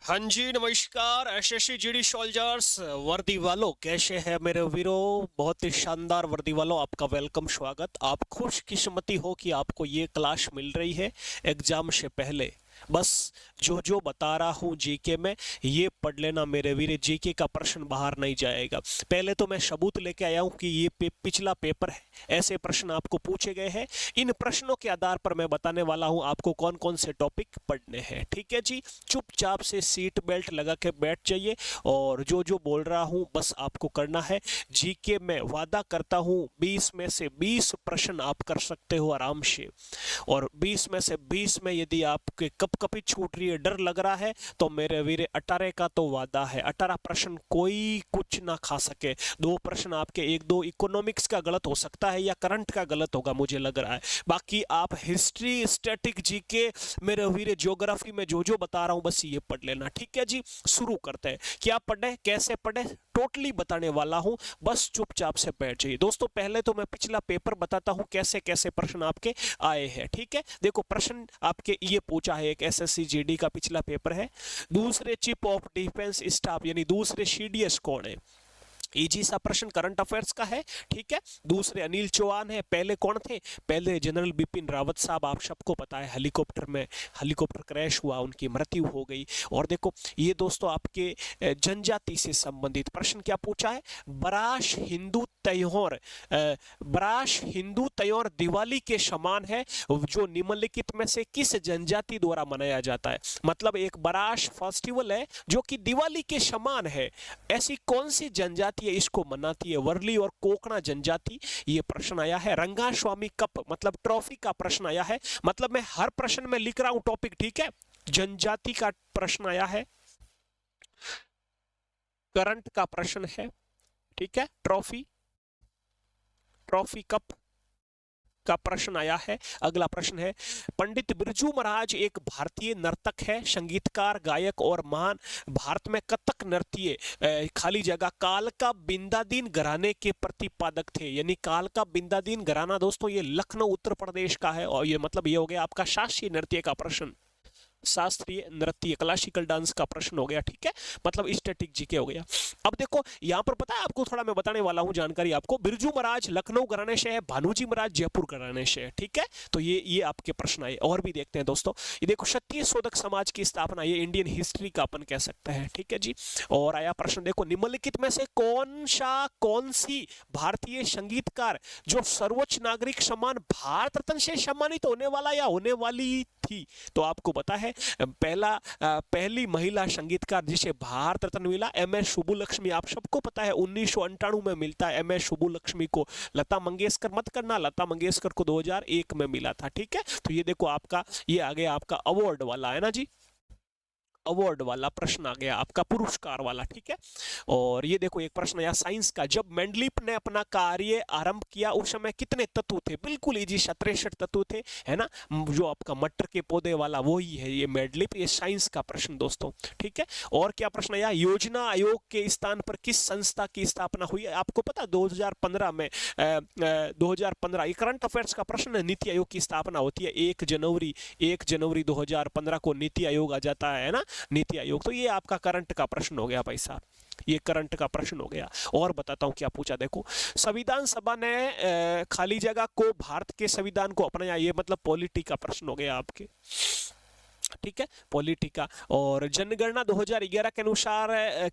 हाँ जी नमस्कार। SSC GD soldiers वर्दी वालों कैसे हैं मेरे वीरों। बहुत ही शानदार वर्दी वालों, आपका वेलकम स्वागत। आप खुशकिस्मती हो कि आपको ये क्लास मिल रही है एग्जाम से पहले। बस जो जो बता रहा हूँ जीके में ये पढ़ लेना मेरे वीरे, जीके का प्रश्न बाहर नहीं जाएगा। पहले तो मैं सबूत लेके आया हूँ कि ये पिछला पेपर है, ऐसे प्रश्न आपको पूछे गए हैं। इन प्रश्नों के आधार पर मैं बताने वाला हूँ आपको कौन कौन से टॉपिक पढ़ने हैं। ठीक है जी, चुपचाप से सीट बेल्ट लगा के बैठ जाइए और जो जो बोल रहा हूँ बस आपको करना है। जीके में वादा करता हूँ 20 में से 20 प्रश्न आप कर सकते हो आराम से, और 20 में से 20 में यदि आपके कप कपी छूट रही है, डर लग रहा है, तो मेरे वीरे 18 का तो वादा है। 18 प्रश्न कोई कुछ ना खा सके। दो प्रश्न आपके एक दो इकोनॉमिक्स का गलत हो सकता है या करंट का गलत होगा मुझे लग रहा है। बाकी आप हिस्ट्री, स्टैटिक, जीके, मेरे वीरे ज्योग्राफी में जो जो बता रहा हूं बस ये पढ़ लेना। ठीक है जी, शुरू करते हैं। क्या पढ़े कैसे पढ़े टोटली बताने वाला हूं, बस चुपचाप से बैठ जाइए। दोस्तों पहले तो मैं पिछला पेपर बताता हूं कैसे कैसे प्रश्न आपके आए हैं। ठीक है, देखो प्रश्न आपके ये पूछा है, एक एसएससी जीडी का पिछला पेपर है। दूसरे चीफ ऑफ डिफेंस स्टाफ यानी दूसरे सीडीएस कौन है? इजी सा प्रश्न करंट अफेयर्स का है। ठीक है, दूसरे अनिल चौहान है। पहले कौन थे? पहले जनरल बिपिन रावत साहब, आप सबको पता है हेलीकॉप्टर में हेलीकॉप्टर क्रैश हुआ, उनकी मृत्यु हो गई। और देखो ये दोस्तों आपके जनजाति से संबंधित प्रश्न क्या पूछा है? बराश हिंदू त्योहार, बराश हिंदू त्योहार दिवाली के समान है जो निम्नलिखित में से किस जनजाति द्वारा मनाया जाता है? मतलब एक बराश फेस्टिवल है जो कि दिवाली के समान है, ऐसी कौन सी जनजाति है इसको मनाती है? वर्ली और कोकणा जनजाति। ये प्रश्न आया है। रंगास्वामी कप मतलब ट्रॉफी का प्रश्न आया है। मतलब मैं हर प्रश्न में लिख रहा हूं टॉपिक। ठीक है, जनजाति का प्रश्न आया है, करंट का प्रश्न है। ठीक है, ट्रॉफी, ट्रॉफी कप का प्रश्न आया है। अगला प्रश्न है, पंडित बिरजू महाराज एक भारतीय नर्तक है, संगीतकार, गायक और महान भारत में कथक नृत्य खाली जगह कालका बिंदादीन घराने के प्रतिपादक थे। यानी कालका बिंदादीन घराना दोस्तों ये लखनऊ उत्तर प्रदेश का है, और ये मतलब ये हो गया आपका शास्त्रीय नृत्य का प्रश्न, शास्त्रीय नृत्य क्लासिकल डांस का प्रश्न हो गया। ठीक है, मतलब स्टैटिक जीके हो गया। अब देखो यहां पर पता है आपको, थोड़ा मैं बताने वाला हूं जानकारी आपको। बिरजू महाराज लखनऊ घराने से है, भानुजी महाराज जयपुर घराने से है। ठीक है, तो ये आपके प्रश्न आए। और भी देखते हैं दोस्तों। ये देखो क्षत्रिय शोधक समाज की स्थापना, ये इंडियन हिस्ट्री का अपन कह सकते हैं। ठीक है जी, और आया प्रश्न देखो, निम्नलिखित में से कौन सी भारतीय संगीतकार जो सर्वोच्च नागरिक सम्मान भारत रत्न से सम्मानित होने वाला या होने वाली थी? तो आपको पता है पहली महिला संगीतकार जिसे भारत रत्न मिला एम एस सुब्बुलक्ष्मी। आप सबको पता है 1998 में मिलता है एम एस सुब्बुलक्ष्मी को। लता मंगेशकर मत करना, लता मंगेशकर को 2001 में मिला था। ठीक है, तो ये देखो आपका ये आ गया आपका अवार्ड वाला, है ना जी, अवार्ड वाला प्रश्न आ गया आपका, पुरस्कार वाला। ठीक है, और ये देखो एक प्रश्न आया साइंस का, जब मेंडलीफ ने अपना कार्य आरंभ किया उस समय कितने तत्व थे? बिल्कुल इजी, 63 तत्व थे, है ना। जो आपका मटर के पौधे वाला वो ही है ये मेंडलीफ, ये साइंस का प्रश्न दोस्तों। ठीक है, और क्या प्रश्न आया, योजना आयोग के स्थान पर किस संस्था की स्थापना हुई? आपको पता 2015 में 2015 ये करंट अफेयर्स का प्रश्न है। नीति आयोग की स्थापना होती है 1 जनवरी 2015 को नीति आयोग आ जाता है ना, नीति आयोग। तो ये आपका करंट का प्रश्न हो गया भाई साहब, ये करंट का प्रश्न हो गया। और बताता हूं क्या पूछा देखो, संविधान सभा ने खाली जगह को भारत के संविधान को अपनाया, ये मतलब पॉलिटी का प्रश्न हो गया आपके। ठीक है, पॉलिटिका। और जनगणना 2011 के अनुसार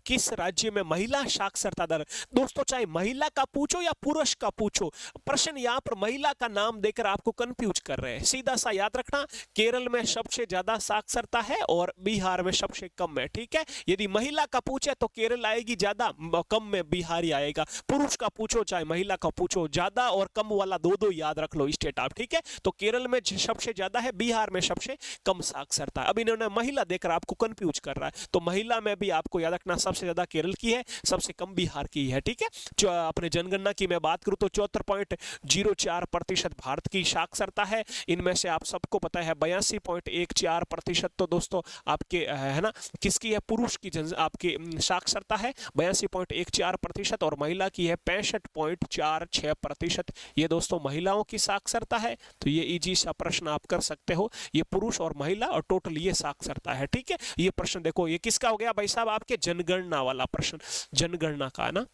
किस राज्य में महिला साक्षरता दर? दोस्तों चाहे महिला का पूछो या पुरुष का पूछो, प्रश्न यहाँ पर महिला का नाम देकर आपको कंफ्यूज कर रहे हैं। सीधा सा याद रखना, केरल में सबसे ज्यादा साक्षरता है और बिहार में सबसे कम है। ठीक है, यदि महिला का पूछे तो केरल आएगी ज्यादा, कम में बिहार ही आएगा। पुरुष का पूछो चाहे महिला का पूछो, ज्यादा और कम वाला दो दो याद रख लो स्टेट आप। ठीक है, तो केरल में सबसे ज्यादा है, बिहार में सबसे कम साक्षरता। अब इन्होंने महिला देकर आपको कंफ्यूज कर रहा है, तो महिला में भी आपको याद रखना सबसे ज्यादा केरल की है, सबसे कम बिहार की है। ठीक है, जो अपने जनगणना की मैं बात करूं तो 74.04% भारत की साक्षरता है। इनमें से आप सबको पता है 82.14% तो दोस्तों आपके है ना, किसकी है? पुरुष की आपकी साक्षरता है 82.14%, और महिला की है 65.46%। ये दोस्तों महिलाओं की साक्षरता है। तो ये इजी सा प्रश्न आप कर सकते हो, ये पुरुष और महिला और टोटल टोटल ये साक्षरता है। ठीक है, ये प्रश्न देखो ये किसका हो गया भाई साहब, आपके जनगणना वाला प्रश्न, जनगणना का ना,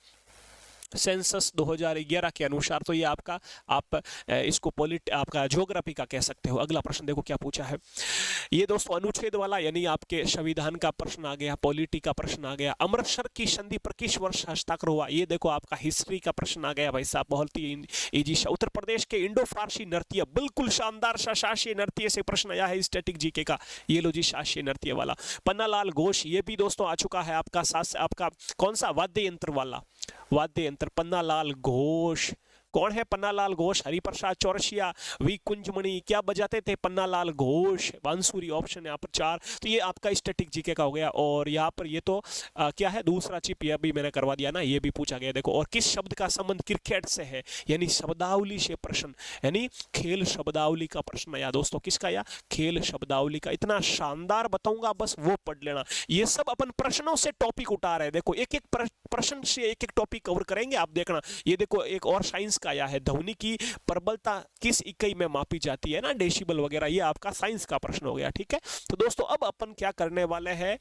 सेंसस 2011 के अनुसार। तो ये आपका, आप इसको आपका ज्योग्राफी का कह सकते हो। अगला प्रश्न देखो क्या पूछा है, ये दोस्तों अनुच्छेद वाला, यानी आपके संविधान का प्रश्न आ गया, पॉलिटी का प्रश्न आ गया। अमृतसर की संधि पर किस वर्ष हस्ताक्षर हुआ, ये देखो आपका हिस्ट्री का प्रश्न आ गया भाई साहब, बहुत ही इजी। उत्तर प्रदेश के इंडो फारसी नृत्य, बिल्कुल शानदार सा शास्त्रीय नृत्य से प्रश्न आया है स्टैटिक जीके का, ये लो जी शास्त्रीय नृत्य वाला। पन्नालाल घोष, ये भी दोस्तों आ चुका है आपका आपका कौन सा, वाद्य यंत्र वाला, वाद्य यंत्र, पन्नालाल घोष। कौन है पन्नालाल घोष, हरिप्रसाद चौरसिया, वी कुंजमणि, क्या बजाते थे पन्नालाल घोष, बांसुरी। ऑप्शन यहाँ पर 4। तो ये आपका स्टैटिक जीके का हो गया। और यहाँ पर ये तो क्या है, दूसरा चिप, ये भी मैंने करवा दिया ना, ये भी पूछा गया। देखो, और किस शब्द का संबंध क्रिकेट से है, यानी शब्दावली से प्रश्न, यानी खेल शब्दावली का प्रश्न आया दोस्तों, किसका आया, खेल शब्दावली का। इतना शानदार बताऊंगा, बस वो पढ़ लेना। ये सब अपन प्रश्नों से टॉपिक उठा रहे हैं, देखो एक एक प्रश्न से एक एक टॉपिक कवर करेंगे, आप देखना। ये देखो एक और साइंस का आया है, ध्वनि की प्रबलता किस इकाई में मापी जाती है ना, डेसिबल वगैरह, ये आपका साइंस का प्रश्न हो गया। ठीक है, तो दोस्तों अब अपन क्या करने वाले हैं,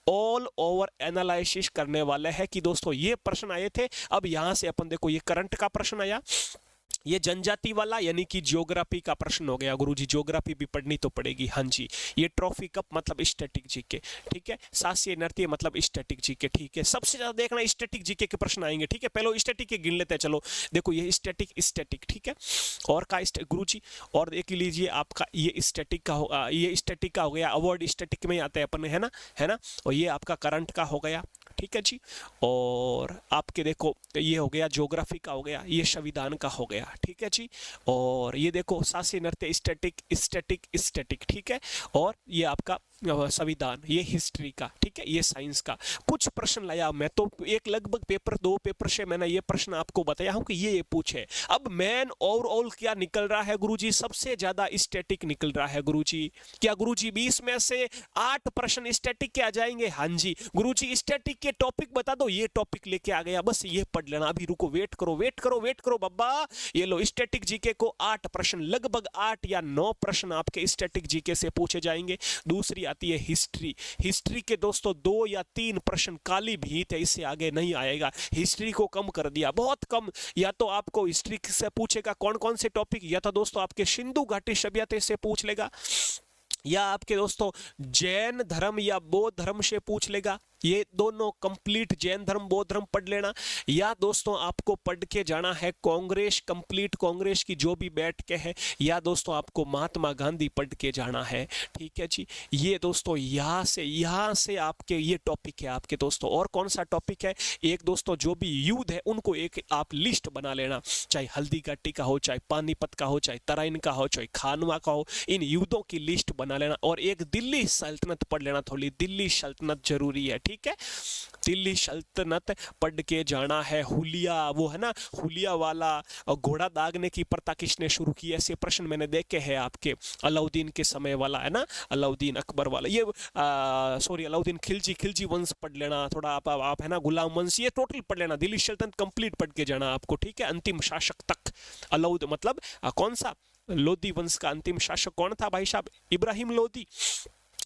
ऑल ओवर एनालिसिस करने वाले हैं कि दोस्तों ये प्रश्न आए थे। अब यहां से अपन देखो, ये करंट का प्रश्न आया, ये जनजाति वाला यानी कि ज्योग्राफी का प्रश्न हो गया। गुरुजी ज्योग्राफी भी पढ़नी तो पड़ेगी, हाँ जी। ये ट्रॉफी कप मतलब स्टैटिक जीके, ठीक है। शास्त्रीय नृत्य मतलब स्टैटिक जीके, ठीक है। सबसे ज्यादा देखना स्टैटिक जीके के प्रश्न आएंगे, ठीक है। पहले स्टैटिक के गिन लेते हैं, चलो देखो ये स्टैटिक, ठीक है। और का गुरुजी, और देख लीजिए आपका ये स्टैटिक का होगा, ये स्टैटिक का हो गया, अवार्ड स्टैटिक में आते हैं अपन, है ना। और ये आपका करंट का हो गया, ठीक है जी। और आपके देखो ये हो गया ज्योग्राफी का हो गया, ये संविधान का हो गया, ठीक है जी। और ये देखो शास्त्रीय नृत्य स्टैटिक, ठीक है। और ये आपका संविधान, ये हिस्ट्री का, ठीक है, ये साइंस का। कुछ प्रश्न लाया मैं तो, एक लगभग पेपर 2 पेपर से मैंने ये प्रश्न आपको बताया हूं कि ये पूछे। अब मेन ओवरऑल क्या निकल रहा है गुरुजी, सबसे ज्यादा स्टैटिक निकल रहा है गुरुजी। क्या गुरुजी 20 में से 8 प्रश्न स्टैटिक के आ जाएंगे? हाँ जी गुरुजी, स्टैटिक के टॉपिक बता दो, ये टॉपिक लेके आ गया, बस ये पढ़ लेना। अभी रुको, वेट करो बब्बा। ये लो स्टैटिक जीके को 8 प्रश्न, लगभग 8 या 9 प्रश्न आपके स्टैटिक जीके से पूछे जाएंगे। दूसरी आती है हिस्ट्री के दोस्तों 2 या 3 प्रश्न काली भीत है, इससे आगे नहीं आएगा। हिस्ट्री को कम कर दिया, बहुत कम। या तो आपको हिस्ट्री से पूछेगा कौन कौन से टॉपिक, या तो दोस्तों आपके सिंधु घाटी सभ्यता से पूछ लेगा, या आपके दोस्तों जैन धर्म या बौद्ध धर्म से पूछ लेगा। ये दोनों कंप्लीट जैन धर्म बौद्ध धर्म पढ़ लेना। या दोस्तों आपको पढ़ के जाना है कांग्रेस, कंप्लीट कांग्रेस की जो भी बैठकें हैं, या दोस्तों आपको महात्मा गांधी पढ़ के जाना है, ठीक है जी। ये दोस्तों यहाँ से आपके ये टॉपिक है आपके दोस्तों। और कौन सा टॉपिक है, एक दोस्तों जो भी युद्ध है उनको एक आप लिस्ट बना लेना, चाहे हल्दी घाटी का हो, चाहे पानीपत का हो, चाहे तराइन का हो, चाहे खानवा का हो, इन युद्धों की लिस्ट बना लेना। और एक दिल्ली सल्तनत पढ़ लेना, थोड़ी दिल्ली सल्तनत जरूरी है, ठीक है। दिल्ली सल्तनत पढ़ के जाना है। हुलिया, वो है ना हुलिया वाला, घोड़ा दागने की प्रथा किसने शुरू की, ऐसे प्रश्न मैंने देखे हैं आपके। अलाउद्दीन के समय वाला है ना, अलाउद्दीन अकबर वाला, ये सॉरी अलाउद्दीन खिलजी वंश पढ़ लेना थोड़ा आप है ना, गुलाम वंश, ये टोटल पढ़ लेना। दिल्ली सल्तनत कंप्लीट पढ़ के जाना आपको, ठीक है। अंतिम शासक तक अलाउद्दीन मतलब कौन सा, लोधी वंश का अंतिम शासक कौन था भाई साहब, इब्राहिम लोधी।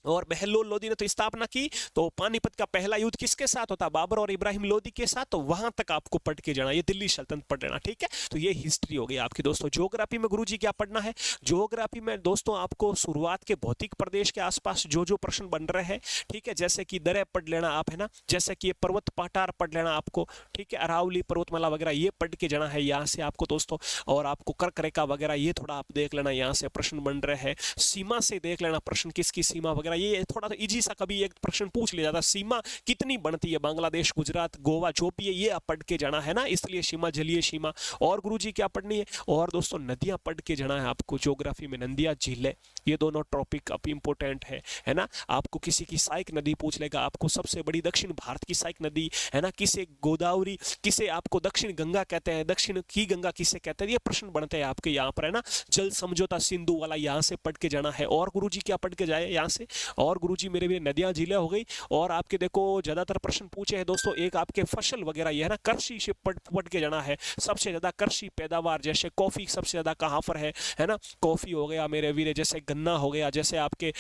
और बहलोल लोधी ने तो स्थापना की। तो पानीपत का पहला युद्ध किसके साथ होता, बाबर और इब्राहिम लोधी के साथ। तो वहां तक आपको पढ़ के जाना, ये दिल्ली सल्तनत पढ़ लेना, ठीक है। तो ये हिस्ट्री हो गई आपकी दोस्तों। ज्योग्राफी में गुरुजी क्या पढ़ना है, ज्योग्राफी में दोस्तों आपको शुरुआत के भौतिक प्रदेश के आसपास जो प्रश्न बन रहे हैं, ठीक है, जैसे कि दरे पढ़ लेना आप, है ना, जैसे कि पर्वत पठार पढ़ लेना आपको, ठीक है, अरावली पर्वतमाला वगैरह ये पढ़ के जाना है यहाँ से आपको दोस्तों। और आपको कर्क रेखा वगैरह ये थोड़ा आप देख लेना, यहाँ से प्रश्न बन रहे हैं। सीमा से देख लेना प्रश्न, किसकी सीमा वगैरह, ये थोड़ा तो इजी सा कभी एक प्रश्न पूछ लिया जाता, सीमा कितनी बनती है बांग्लादेश, गुजरात, गोवा जो भी है, ये आप पढ़ के जाना है ना, इसलिए सीमा, जलीय सीमा। और गुरुजी क्या पढ़नी है, और दोस्तों नदियां पढ़ के जाना है आपको ज्योग्राफी में, नदियां, झीलें, ये दोनों टॉपिक अब इंपॉर्टेंट है ना। आपको किसी की सहायक नदी पूछ लेगा, आपको सबसे बड़ी दक्षिण भारत की सहायक नदी है ना, किसे गोदावरी, किसे आपको दक्षिण गंगा कहते हैं, दक्षिण की गंगा किसे कहते हैं, ये प्रश्न बनते हैं आपके यहाँ पर, है ना। जल समझौता सिंधु वाला यहाँ से पढ़ के जाना है। और गुरुजी क्या पढ़ के जाए यहाँ से, और गुरुजी मेरे भी नदियां, झीलें हो गई। और आपके देखो ज्यादातर प्रश्न पूछे हैं दोस्तों, एक आपके फसल वगैरह ये है ना, कृषि से पढ़ के जाना है। सबसे ज्यादा कृषि पैदावार, जैसे कॉफी सबसे ज्यादा कहाँ पर है ना, कॉफी हो गया मेरे वीरे, जैसे गन्ना हो गया, जैसे आपके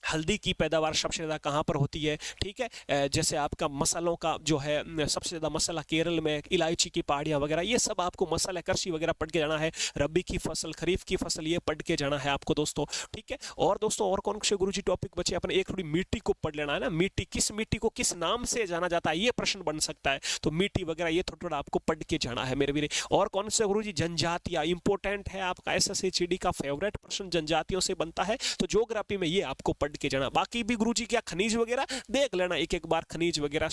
हल्दी की पैदावार सबसे ज़्यादा कहाँ पर होती है, ठीक है। जैसे आपका मसालों का जो है सबसे ज़्यादा मसाला केरल में, इलायची की पहाड़ियाँ वगैरह, ये सब आपको मसाला कृषि वगैरह पढ़ के जाना है। रबी की फसल, खरीफ की फसल, ये पढ़ के जाना है आपको दोस्तों, ठीक है। और दोस्तों और कौन से गुरुजी टॉपिक बचे अपने, एक थोड़ी मिट्टी को पढ़ लेना है ना, मिट्टी, किस मिट्टी को किस नाम से जाना जाता है, ये प्रश्न बन सकता है, तो मिट्टी वगैरह ये थोड़ा थोड़ा आपको पढ़ के जाना है मेरे वीरे। और कौन से गुरुजी, जनजातियाँ इंपॉर्टेंट है आपका, SSAGD का फेवरेट प्रश्न जनजातियों से बनता है, तो ज्योग्राफी में ये आपको पढ़ के जाना। बाकी भी गुरुजी क्या खनिज वगैरह देख लेना, एक एक बार खनिज वगैरह,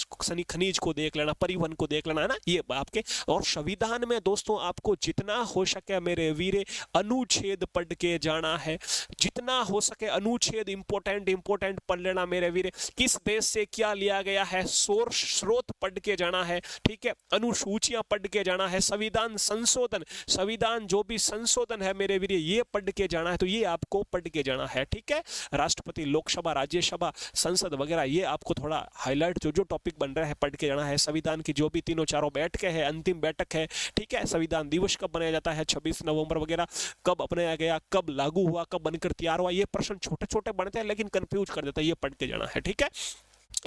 खनिज को देख लेना, परिवहन को देख लेना है ना, ये आपके। और संविधान में दोस्तों आपको जितना हो सके मेरे वीरे अनुच्छेद पढ़ के जाना है, जितना हो सके अनुच्छेद इंपॉर्टेंट पढ़ लेना मेरे वीरे। किस देश से क्या लिया गया है, सोर्स स्रोत पढ़ के जाना है, ठीक है। अनुसूचियां पढ़ के जाना है, संविधान संशोधन, संविधान जो भी संशोधन है मेरे वीरे ये पढ़ के जाना है, तो ये आपको पढ़ के जाना है, ठीक है। राष्ट्रपति, लोकसभा, राज्यसभा, संसद वगैरह ये आपको थोड़ा हाईलाइट जो जो टॉपिक बन रहा है पढ़ के जाना है। संविधान की जो भी तीनों चारों बैठकें हैं, अंतिम बैठक है, ठीक है। संविधान दिवस कब बनाया जाता है, 26 नवंबर वगैरह, कब अपनाया गया, कब लागू हुआ, कब बनकर तैयार हुआ, ये प्रश्न छोटे छोटे बनते हैं लेकिन कंफ्यूज कर देता है, ये पढ़ के जाना है, ठीक है।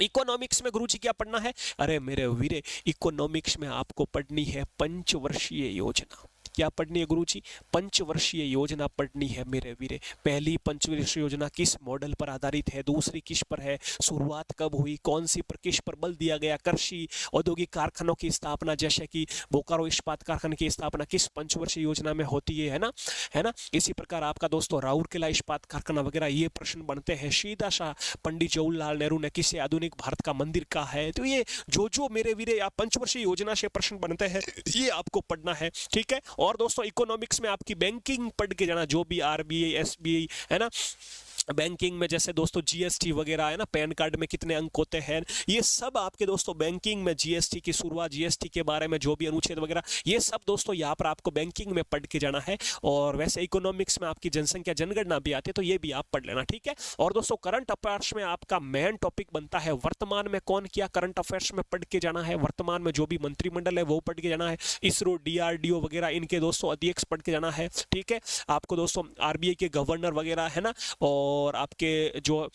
इकोनॉमिक्स में गुरुजी क्या पढ़ना है, अरे मेरे वीरे इकोनॉमिक्स में आपको पढ़नी है पंचवर्षीय योजना। क्या पढ़नी है गुरुजी, पंचवर्षीय योजना पढ़नी है मेरे वीरे। पहली पंचवर्षीय योजना किस मॉडल पर आधारित है, दूसरी किस पर है, शुरुआत कब हुई, कौन सी पर किस पर बल दिया गया, कृषि औद्योगिक कारखानों की स्थापना जैसे कि बोकारो इस्पात कारखाने की स्थापना किस पंचवर्षीय योजना में होती है ना, है ना। इसी प्रकार आपका दोस्तों राउरकेला इस्पात कारखाना वगैरह ये प्रश्न बनते हैं। सीधा सा पंडित जवाहरलाल नेहरू ने किसे आधुनिक भारत का मंदिर कहा है, तो ये जो मेरे वीरे आप पंचवर्षीय योजना से प्रश्न बनते हैं ये आपको पढ़ना है, ठीक है। और दोस्तों इकोनॉमिक्स में आपकी बैंकिंग पढ़ के जाना, जो भी RBI, SBI है ना, बैंकिंग में जैसे दोस्तों GST वगैरह है ना, पैन कार्ड में कितने अंक होते हैं, ये सब आपके दोस्तों बैंकिंग में GST की शुरुआत, GST के बारे में जो भी अनुच्छेद वगैरह ये सब दोस्तों यहाँ पर आपको बैंकिंग में पढ़ के जाना है। और वैसे इकोनॉमिक्स में आपकी जनसंख्या जनगणना भी आती है, तो ये भी आप पढ़ लेना, ठीक है। और दोस्तों करंट अफेयर्स में आपका मेन टॉपिक बनता है वर्तमान में कौन किया, करंट अफेयर्स में पढ़ के जाना है। वर्तमान में जो भी मंत्रिमंडल है वो पढ़ के जाना है। इसरो, DRDO वगैरह इनके दोस्तों अध्यक्ष पढ़ के जाना है, ठीक है। आपको दोस्तों RBI के गवर्नर वगैरह है ना, और आपके जो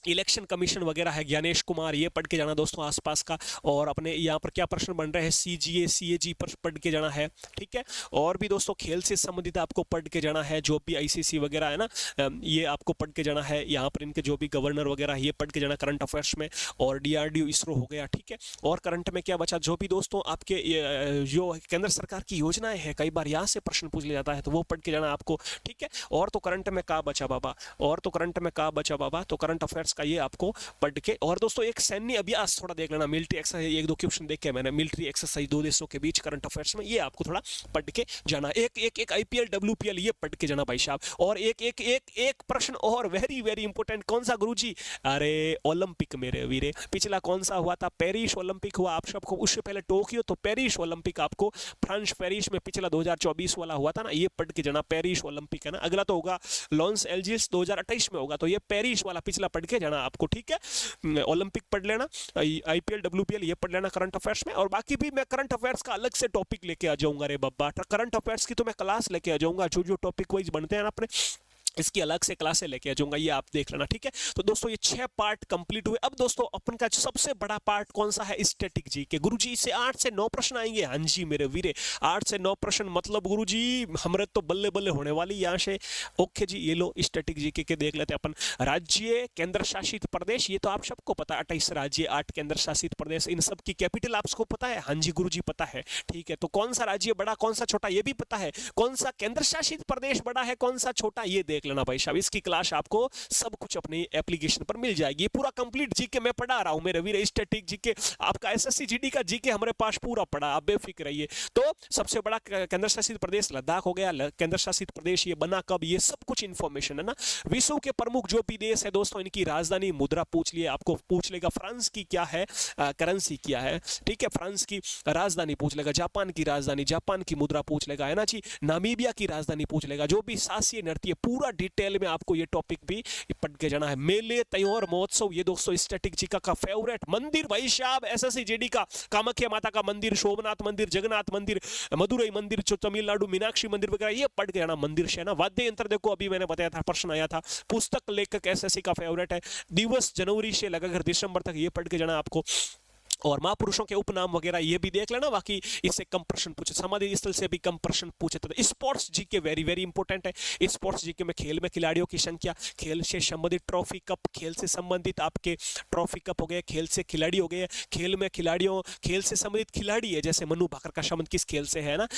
इलेक्शन कमीशन वगैरह है ज्ञानेश कुमार, ये पढ़ के जाना दोस्तों आसपास का। और अपने यहाँ पर क्या प्रश्न बन रहे हैं, CGA, CAG पर पढ़ के जाना है, ठीक है। और भी दोस्तों खेल से संबंधित आपको पढ़ के जाना है, जो भी ICC वगैरह है ना ये आपको पढ़ के जाना है। यहाँ पर इनके जो भी गवर्नर वगैरह ये पढ़ के जाना करंट अफेयर्स में। और DRDO, इसरो हो गया, ठीक है। और करंट में क्या बचा, जो भी दोस्तों आपके जो केंद्र सरकार की योजनाएं हैं, कई बार यहाँ से प्रश्न पूछ लिया जाता है, तो वो पढ़ के जाना आपको, ठीक है। और तो करंट में कहाँ बचा बाबा, और तो करंट में कहाँ बचा बाबा, तो करंट अफेयर्स का ये आपको पढ़ के। और दोस्तों एक सैन्य अभ्यास थोड़ा देख लेना, मिलिट्री एक्सरसाइज, एक दो क्वेश्चन देख के मैंने, मिलिट्री एक्सरसाइज दो देशों के बीच करंट अफेयर्स में, ये आपको थोड़ा पढ़ के जाना। एक IPL WPL ये पढ़ के जाना भाई साहब। और एक प्रश्न और वेरी वेरी इंपॉर्टेंट, कौन सा गुरुजी, अरे ओलंपिक मेरे वीरे, पिछला कौन सा हुआ था, पेरिस ओलंपिक हुआ आप सबको, उससे पहले टोक्यो, तो पेरिस ओलंपिक आपको फ्रांस पेरिस में पिछला 2024 वाला हुआ था ना, ये पढ़ के जाना, पेरिस ओलंपिक है ना। अगला तो होगा लॉस एंजिल्स 2028 में होगा, तो ये पेरिस वाला पिछला पढ़ के जाना आपको, ठीक है। ओलंपिक पढ़ लेना, IPL WPL ये पढ़ लेना करंट अफेयर्स में। और बाकी भी मैं करंट अफेयर्स का अलग से टॉपिक लेके आ जाऊंगा रे बब्बा, करंट अफेयर्स की तो मैं क्लास लेके आ जाऊंगा, जो जो टॉपिक वाइज बनते हैं ना अपने, इसकी अलग से क्लासें लेके आ जाऊंगा, ये आप देख लेना, ठीक है। तो दोस्तों ये 6 पार्ट कंप्लीट हुए। अब दोस्तों अपन का सबसे बड़ा पार्ट कौन सा है, स्टैटिक जीके। गुरुजी इससे 8 से 9 प्रश्न आएंगे, हाँ जी मेरे वीरे, 8 से 9 प्रश्न, मतलब गुरुजी हमारे तो बल्ले बल्ले होने वाली यहाँ से। ओके जी, ये लो स्टैटिक जीके के देख लेते हैं अपन। राज्य, केंद्र शासित प्रदेश, ये तो आप सबको पता है, 28 राज्य, 8 केंद्र शासित प्रदेश, इन सब की कैपिटल आपको पता है, हाँ जी गुरुजी पता है, ठीक है। तो कौन सा राज्य बड़ा, कौन सा छोटा, ये भी पता है। कौन सा केंद्र शासित प्रदेश बड़ा है, कौन सा छोटा, ये देख लेना भाई साहब। इसकी क्लास आपको सब कुछ अपनी एप्लीकेशन पर मिल जाएगी। ये पूरा कंप्लीट जीके मैं पढ़ा रहा हूं मेरे वीर, स्टैटिक जीके आपका, SSC GD का जीके हमारे पास पूरा पड़ा, आप बेफिक्र रहिए। तो सबसे बड़ा केंद्र शासित प्रदेश लद्दाख हो गया, केंद्र शासित प्रदेश ये बना कब, ये सब कुछ इंफॉर्मेशन है ना। विश्व के प्रमुख जो भी देश है दोस्तों, इनकी राजधानी, मुद्रा पूछ लिए, आपको पूछ लेगा फ्रांस की क्या है करेंसी क्या है, ठीक है, फ्रांस की राजधानी पूछ लेगा, जापान की राजधानी, जापान की मुद्रा पूछ लेगा, है ना जी। नामीबिया की राजधानी पूछ लेगा, जो भी शासीय नृत्य पूरा डिटेल में आपको ये टॉपिक भी पढ़ के जाना है। मेले, त्योहार, महोत्सव, ये दोस्तों स्टैटिक जीके का फेवरेट। मंदिर भाई साहब एसएससी जीडी का कामाख्या माता का मंदिर, सोमनाथ मंदिर, जगन्नाथ मंदिर, मदुरई मंदिर, जो तमिलनाडु मीनाक्षी मंदिर वगैरह, ये पढ़ के जाना। मंदिर से ना वाद्य यंत्र, देखो अभी मैंने बताया था, प्रश्न आया था। पुस्तक लेखक एसएससी का फेवरेट है। दिवस जनवरी से लगाकर दिसंबर तक, ये पढ़ के जाना आपको। और महापुरुषों के उपनाम वगैरह ये भी देख लेना, बाकी इससे कम प्रश्न पूछे, समाधि स्थल से भी कम प्रश्न पूछे। तो sports GK very very important है। स्पोर्ट्स जीके में खेल में खिलाड़ियों की संख्या, खेल से संबंधित ट्रॉफी कप, खेल से संबंधित आपके ट्रॉफी कप हो गए, खेल से खिलाड़ी हो गए, खेल में खिलाड़ियों, खेल से संबंधित खिलाड़ी है, जैसे मनु भाकर का संबंध किस खेल से है ना,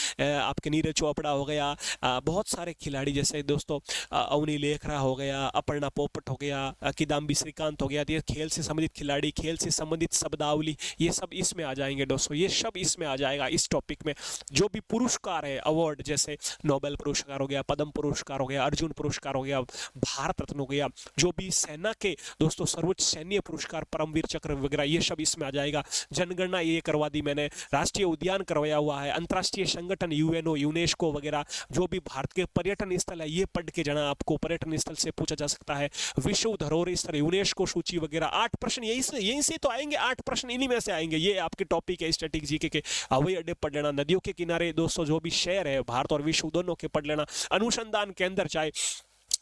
आपके नीरज चोपड़ा हो गया, बहुत सारे खिलाड़ी जैसे दोस्तों अवनी लेखरा हो गया, अपर्णा पोपट हो गया, किदाम्बी श्रीकांत हो गया, ये खेल से संबंधित खिलाड़ी, खेल से संबंधित शब्दावली, ये सब इसमें आ जाएंगे दोस्तों, ये सब इसमें आ जाएगा इस टॉपिक में। जो भी पुरस्कार है, अवार्ड, जैसे नोबेल पुरस्कार हो गया, पद्म पुरस्कार हो गया, अर्जुन पुरस्कार हो गया, भारत रत्न हो गया, जो भी सेना के दोस्तों सर्वोच्च सैन्य पुरस्कार, परमवीर चक्र वगैरह, ये सब इसमें आ जाएगा। जनगणना ये करवा दी मैंने, राष्ट्रीय उद्यान करवाया हुआ है, अंतर्राष्ट्रीय संगठन यूएनओ, यूनेस्को वगैरह, जो भी भारत के पर्यटन स्थल है, ये पढ़ के जाना आपको। पर्यटन स्थल से पूछा जा सकता है। विश्व धरोहर स्थल, यूनेस्को सूची वगैरह, 8 प्रश्न यहीं से तो आएंगे, 8 प्रश्न इन्हीं में से आएंगे। ये आपके टॉपिक है स्टैटिक जीके के। हवाई अड्डे पढ़ लेना, नदियों के किनारे दोस्तों जो भी शहर है भारत और विश्व दोनों के पढ़ लेना। अनुसंधान केंद्र, चाहे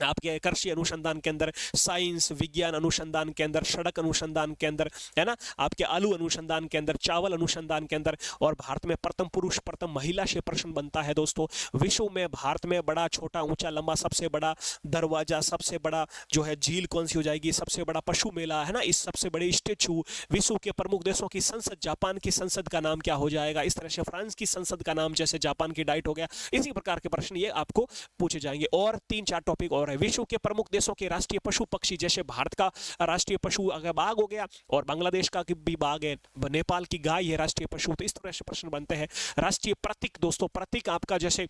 आपके कृषि अनुसंधान केंद्र, साइंस विज्ञान अनुसंधान केंद्र, सड़क अनुसंधान केंद्र है ना, आपके आलू अनुसंधान केंद्र, चावल अनुसंधान केंद्र। और भारत में प्रथम पुरुष प्रथम महिला से प्रश्न बनता है दोस्तों। विश्व में भारत में बड़ा, छोटा, ऊंचा, लंबा, सबसे बड़ा दरवाजा, सबसे बड़ा जो है झील कौन सी हो जाएगी, सबसे बड़ा पशु मेला है ना, इस सबसे बड़े स्टेचू, विश्व के प्रमुख देशों की संसद, जापान की संसद का नाम क्या हो जाएगा, इस तरह से फ्रांस की संसद का नाम जैसे जापान की डाइट हो गया। इसी प्रकार के प्रश्न ये आपको पूछे जाएंगे। और 3-4 टॉपिक और है। विश्व के प्रमुख देशों के राष्ट्रीय पशु पक्षी, जैसे भारत का राष्ट्रीय पशु अगर बाघ हो गया, और बांग्लादेश का भी बाघ है, नेपाल की गाय है राष्ट्रीय पशु। तो इस तरह से प्रश्न बनते हैं। राष्ट्रीय प्रतीक दोस्तों, प्रतीक आपका जैसे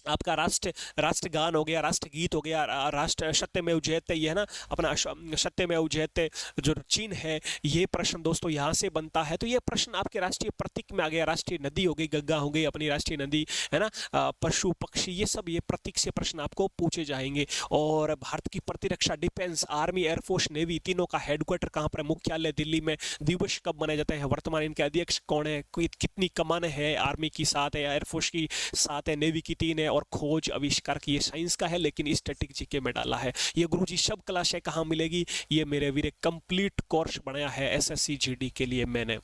आपका राष्ट्रगान हो गया, राष्ट्रगीत हो गया, राष्ट्र सत्यमेव जयते, ये है ना अपना सत्यमेव जयते जो चिन्ह है, ये प्रश्न दोस्तों यहाँ से बनता है। तो ये प्रश्न आपके राष्ट्रीय प्रतीक में आ गया। राष्ट्रीय नदी हो गई, गंगा हो गई अपनी राष्ट्रीय नदी है ना, पशु पक्षी, ये सब ये प्रतीक से प्रश्न आपको पूछे जाएंगे। और भारत की प्रतिरक्षा, डिफेंस, आर्मी, एयरफोर्स, नेवी, तीनों का हेडक्वार्टर कहाँ पर, मुख्यालय दिल्ली में। दिवस कब मनाए जाते हैं, वर्तमान इनके अध्यक्ष कौन है, कितनी कमानें है, आर्मी की 7 है, एयरफोर्स की 7 है, नेवी की 3 है, और खोज आविष्कार की, ये साइंस का है लेकिन स्टैटिक जीके में डाला है। ये गुरुजी सब क्लासें कहाँ मिलेगी, ये मेरे वीरे कंप्लीट कोर्स बनाया है एसएससी जीडी के लिए मैंने।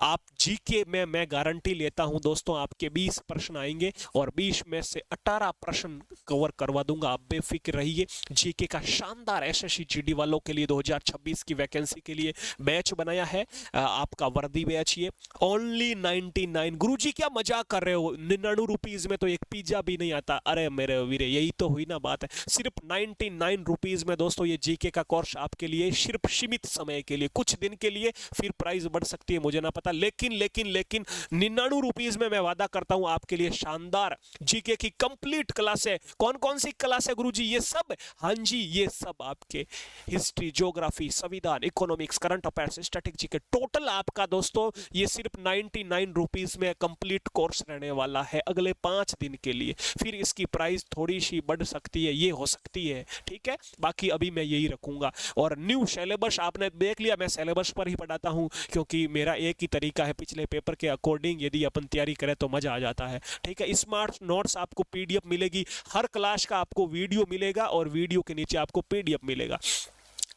आप जीके में मैं गारंटी लेता हूं दोस्तों आपके 20 प्रश्न आएंगे और 20 में से 18 प्रश्न कवर करवा दूंगा, आप बेफिक्र रहिए। जीके का शानदार एसएससी जीडी वालों के लिए 2026 की वैकेंसी के लिए बैच बनाया है, आपका वर्दी बैच। ये ओनली 99। गुरुजी क्या मजाक कर रहे हो, 99 रुपीज में तो एक पिज्जा भी नहीं आता। अरे मेरे वीरे यही तो हुई ना बात है। सिर्फ 99 रुपीज में दोस्तों ये जीके का कोर्स आपके लिए सिर्फ सीमित समय के लिए, कुछ दिन के लिए, फिर प्राइस बढ़ सकती है मुझे ना पता, लेकिन 99 रुपीज में मैं वादा करता हूं आपके लिए शानदार जीके की कंप्लीट क्लास है। कौन कौन सी क्लास है गुरुजी, ये सब, हाँ जी ये सब आपके हिस्ट्री, ज्योग्राफी, संविधान, economics, current affairs, static GK, total आपका दोस्तों ये सिर्फ 99 रुपीज में कंप्लीट कोर्स रहने वाला है अगले 5 दिन के लिए। फिर इसकी प्राइस थोड़ी सी बढ़ सकती है, ये हो सकती है, ठीक है, बाकी अभी मैं यही रखूंगा। और न्यू सिलेबस आपने देख लिया, मैं सिलेबस पर ही पढ़ाता हूं क्योंकि मेरा एक ही तरीका है, पिछले पेपर के अकॉर्डिंग यदि अपन तैयारी करें तो मजा आ जाता है, ठीक है। स्मार्ट नोट्स आपको पीडीएफ मिलेगी, हर क्लास का आपको वीडियो मिलेगा और वीडियो के नीचे आपको पीडीएफ मिलेगा।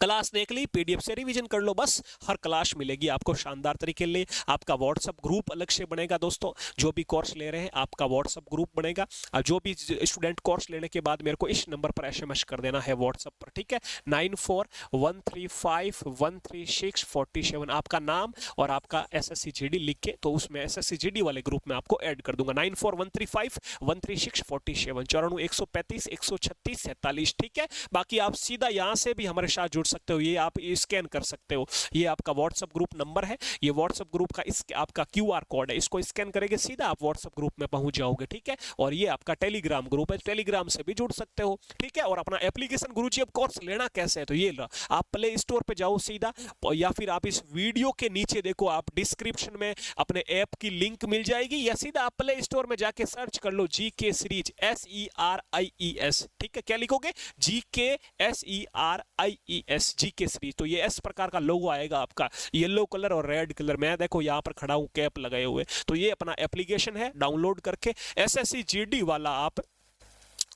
क्लास देख ली, पीडीएफ से रिवीजन कर लो, बस हर क्लास मिलेगी आपको शानदार तरीके ले। आपका व्हाट्सएप ग्रुप अलग से बनेगा दोस्तों, जो भी कोर्स ले रहे हैं आपका व्हाट्सएप ग्रुप बनेगा। और जो भी स्टूडेंट कोर्स लेने के बाद मेरे को इस नंबर पर एसएमएस कर देना है व्हाट्सएप पर, ठीक है, 9413513647। आपका नाम और आपका एसएससी जीडी लिख के, तो उसमें एसएससी जीडी वाले ग्रुप में आपको ऐड कर दूंगा। 9413513647, 94 135 136 47, ठीक है। बाकी आप सीधा यहाँ से भी हमारे साथ जुड़ सकते हो, ये आप स्कैन कर सकते हो। ये आपका व्हाट्सएप ग्रुप नंबर है, ये व्हाट्सएप ग्रुप का इस आपका क्यूआर कोड है, इसको स्कैन करेंगे सीधा आप व्हाट्सएप ग्रुप में पहुंच जाओगे, ठीक है। और ये आपका टेलीग्राम ग्रुप है, टेलीग्राम से भी जुड़ सकते हो, ठीक है। और अपना एप्लीकेशन गुरुजी अब कोर्स लेना कैसे है, तो ये लो, आप प्ले स्टोर पे जाओ सीधा, या फिर आप इस वीडियो के नीचे देखो, आप डिस्क्रिप्शन में अपने ऐप की लिंक मिल जाएगी, या सीधा आप प्ले स्टोर में जाके सर्च कर लो जीके सीरीज, SERIES, ठीक है। क्या लिखोगे, GK SERIES, जीके सीरीज। तो ये इस प्रकार का लोगो आएगा आपका, येलो कलर और रेड कलर में। देखो यहाँ पर खड़ा हूँ कैप लगाए हुए। तो ये अपना एप्लीकेशन है, डाउनलोड करके SSC GD वाला आप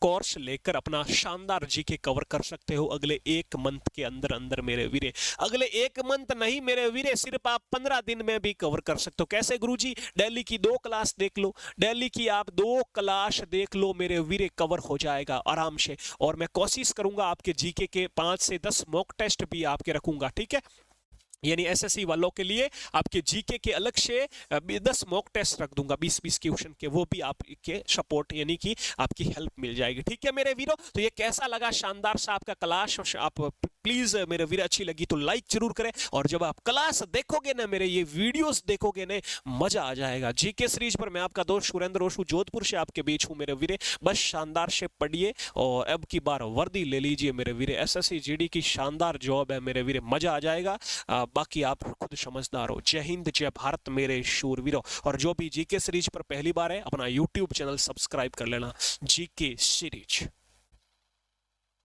कोर्स लेकर अपना शानदार जीके कवर कर सकते हो अगले 1 मंथ के अंदर अंदर मेरे वीरे। अगले 1 मंथ नहीं मेरे वीरे, सिर्फ आप 15 दिन में भी कवर कर सकते हो। कैसे गुरुजी, डेली की 2 क्लास देख लो, डेली की आप 2 क्लास देख लो मेरे वीरे, कवर हो जाएगा आराम से। और मैं कोशिश करूंगा आपके जीके के 5 से 10 मॉक टेस्ट भी आपके रखूंगा, ठीक है। यानी एसएससी वालों के लिए आपके जीके के अलग से 10 मॉक टेस्ट रख दूंगा, 20-20 क्वेश्चन के, वो भी आपके सपोर्ट यानी कि आपकी हेल्प मिल जाएगी, ठीक है मेरे वीरों। तो ये कैसा लगा शानदार सा आपका क्लास, आप प्लीज मेरे वीर अच्छी लगी तो लाइक जरूर करें। और जब आप क्लास देखोगे ना, मेरे ये वीडियोस देखोगे ना, मजा आ जाएगा। जीके सीरीज पर मैं आपका दोस्त सुरेंद्र ओशू जोधपुर से आपके बीच हूँ मेरे वीरे। बस शानदार से पढ़िए और अब की बार वर्दी ले लीजिए मेरे वीरे। एसएससी जीडी की शानदार जॉब है मेरे वीरे, मजा आ जाएगा। बाकी आप खुद समझदार हो। जय हिंद, जय भारत मेरे शूरवीरों। और जो भी जीके सीरीज पर पहली बार है, अपना यूट्यूब चैनल सब्सक्राइब कर लेना, जीके सीरीज।